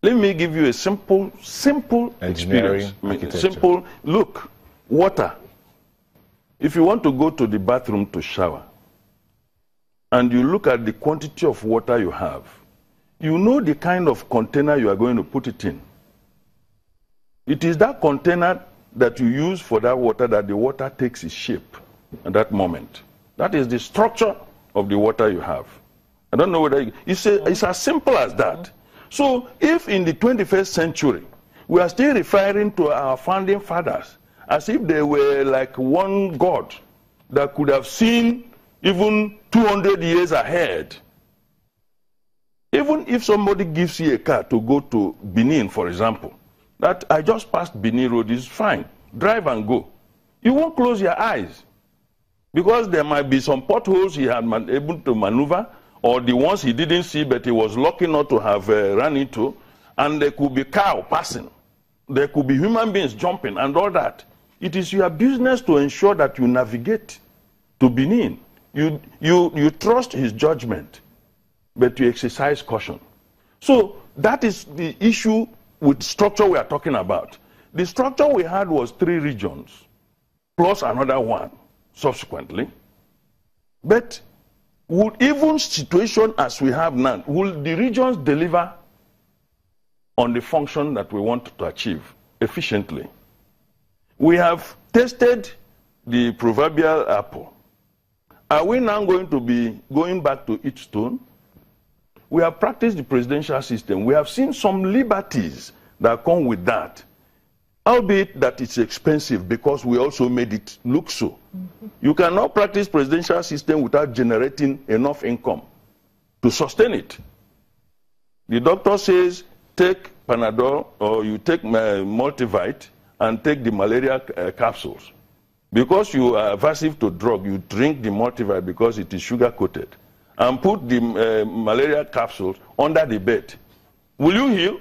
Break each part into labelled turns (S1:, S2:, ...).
S1: Let me give you a simple
S2: engineering
S1: experience. Simple, look, water. If you want to go to the bathroom to shower, and you look at the quantity of water you have, you know the kind of container you are going to put it in. It is that container that you use for that water that the water takes its shape at that moment. That is the structure of the water you have. I don't know whether it's as simple as that. So if in the 21st century we are still referring to our founding fathers as if they were like one God that could have seen even 200 years ahead, even if somebody gives you a car to go to Benin, for example, that I just passed Benin Road is fine, drive and go. You won't close your eyes because there might be some potholes he had been able to maneuver, or the ones he didn't see but he was lucky not to have run into, and there could be cow passing, there could be human beings jumping and all that. It is your business to ensure that you navigate to Benin. You trust his judgment, but you exercise caution. So that is the issue with structure we are talking about. The structure we had was 3 regions, plus another one subsequently. But would even situation as we have now, will the regions deliver on the function that we want to achieve efficiently? We have tested the proverbial apple. Are we now going to be going back to each stone? We have practiced the presidential system. We have seen some liberties that come with that, albeit that it's expensive because we also made it look so. You cannot practice presidential system without generating enough income to sustain it. The doctor says take Panadol or you take multivite and take the malaria capsules. Because you are aversive to drug, you drink the multivite because it is sugar coated, and put the malaria capsules under the bed. Will you heal?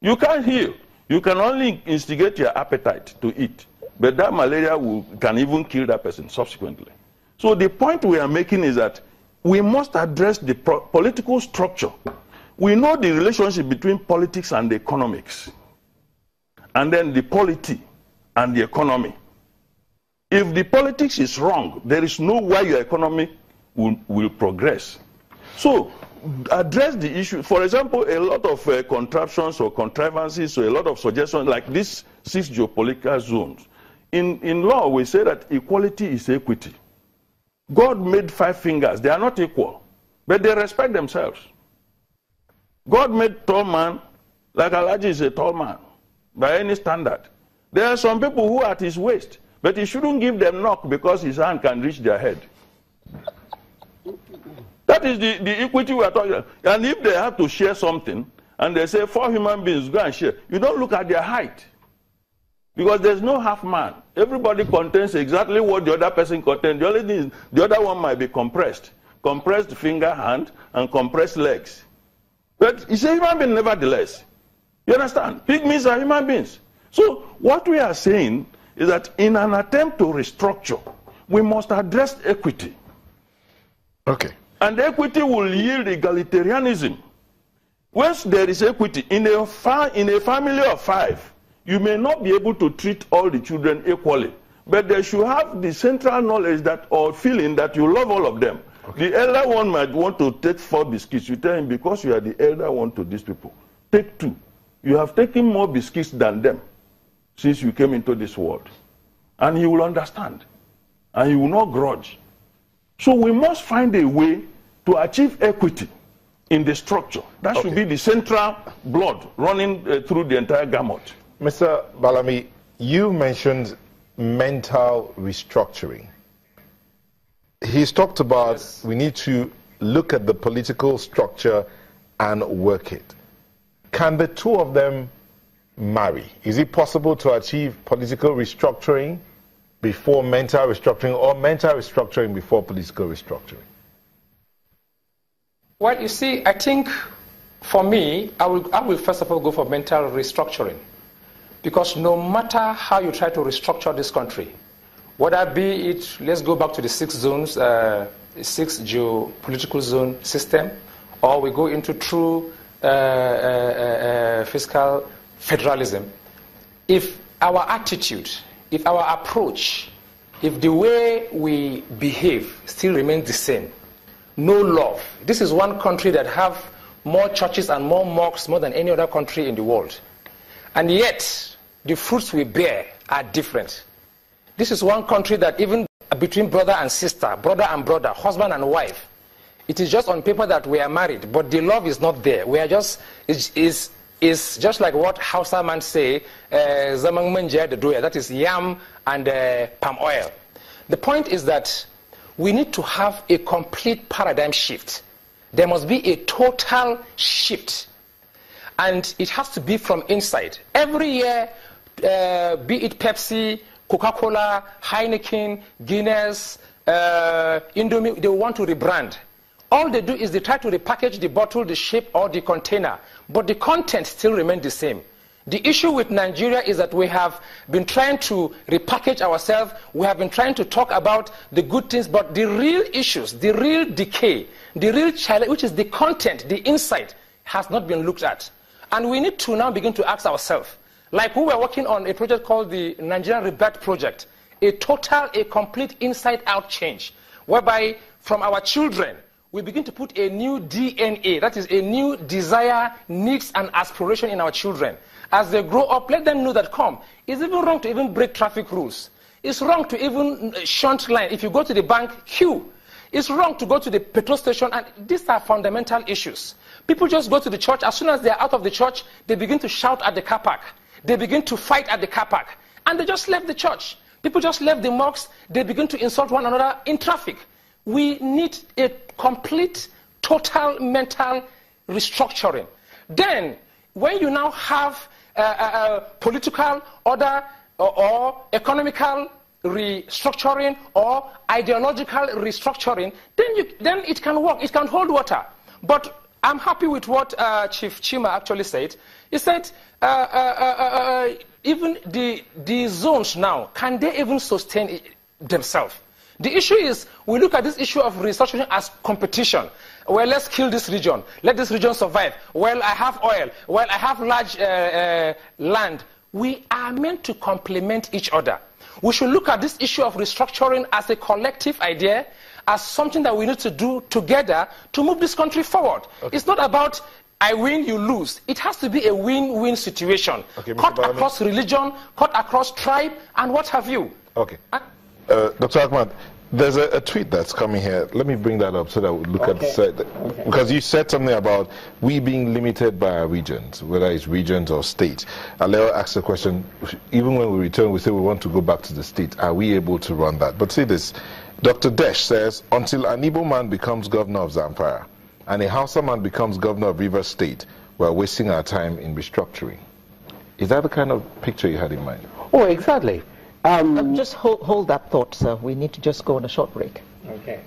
S1: You can't heal. You can only instigate your appetite to eat, but that malaria can even kill that person subsequently. So the point we are making is that we must address the political structure. We know the relationship between politics and the economics, and then the polity and the economy. If the politics is wrong, there is no way your economy will progress. So address the issue. For example, a lot of contraptions or contrivances or a lot of suggestions like these 6 geopolitical zones. In law, we say that equality is equity. God made 5 fingers. They are not equal, but they respect themselves. God made tall man, like Alaji is a tall man, by any standard. There are some people who are at his waist, but he shouldn't give them knock because his hand can reach their head. That is the equity we are talking about. And if they have to share something, and they say 4 human beings go and share, you don't look at their height. Because there's no half man. Everybody contains exactly what the other person contains. The only thing is the other one might be compressed. Compressed finger, hand, and compressed legs. But it's a human being nevertheless. You understand? Pygmies are human beings. So what we are saying is that in an attempt to restructure, we must address equity.
S2: Okay.
S1: And equity will yield egalitarianism. Once there is equity, in a family of 5, you may not be able to treat all the children equally, but they should have the central knowledge that or feeling that you love all of them. Okay. The elder one might want to take 4 biscuits. You tell him, because you are the elder one to these people, take 2. You have taken more biscuits than them since you came into this world. And he will understand. And he will not grudge. So we must find a way to achieve equity in the structure. That should be the central blood running through the entire gamut.
S2: Mr. Balami, you mentioned mental restructuring. He's talked about we need to look at the political structure and work it. Can the 2 of them marry? Is it possible to achieve political restructuring before mental restructuring, or mental restructuring before political restructuring?
S3: Well, you see, I think for me, I will first of all go for mental restructuring. Because no matter how you try to restructure this country, whether be it, let's go back to the 6 zones, 6 geopolitical zone system, or we go into true fiscal federalism, if our attitude, if our approach, if the way we behave still remains the same, no love. This is one country that have more churches and more mosques more than any other country in the world. And yet, the fruits we bear are different. This is one country that even between brother and sister, brother and brother, husband and wife, it is just on paper that we are married, but the love is not there. We are just, is just like what Hausa man say, zamang manja de doya, that is yam and palm oil. The point is that we need to have a complete paradigm shift. There must be a total shift. And it has to be from inside. Every year, be it Pepsi, Coca-Cola, Heineken, Guinness, Indomie, they want to rebrand. All they do is they try to repackage the bottle, the shape, or the container. But the content still remains the same. The issue with Nigeria is that we have been trying to repackage ourselves. We have been trying to talk about the good things, but the real issues, the real decay, the real challenge, which is the content, the insight, has not been looked at. And we need to now begin to ask ourselves, like we were working on a project called the Nigerian Rebirth Project, a complete inside-out change, whereby from our children, we begin to put a new DNA, that is a new desire, needs, and aspiration in our children. As they grow up, let them know that, it's even wrong to even break traffic rules. It's wrong to even shunt line. If you go to the bank, queue. It's wrong to go to the petrol station, and these are fundamental issues. People just go to the church. As soon as they are out of the church, they begin to shout at the car park. They begin to fight at the car park. And they just left the church. People just left the mosques. They begin to insult one another in traffic. We need a complete, total mental restructuring. Then, when you now have political order or economical restructuring or ideological restructuring, then it can work. It can hold water. But I'm happy with what Chief Chima actually said. He said, even the zones now, can they even sustain themselves? The issue is, we look at this issue of restructuring as competition. Well, let's kill this region. Let this region survive. Well, I have oil. Well, I have large land. We are meant to complement each other. We should look at this issue of restructuring as a collective idea, as something that we need to do together to move this country forward. Okay. It's not about I win, you lose. It has to be a win-win situation. Okay, cut across religion, cut across tribe, and what have you.
S2: Okay. Dr. Ahmad, there's a tweet that's coming here. Let me bring that up so that we look at the side. Because you said something about we being limited by our regions, whether it's regions or states. Aleo asked the question, even when we return, we say we want to go back to the state. Are we able to run that? But see this, Dr. Desh says, until an Igbo man becomes governor of Zamfara and a Hausa man becomes governor of Rivers State, we're wasting our time in restructuring. Is that the kind of picture you had in mind?
S4: Oh, exactly. Just hold that thought, sir. We need to just go on a short break.
S5: Okay.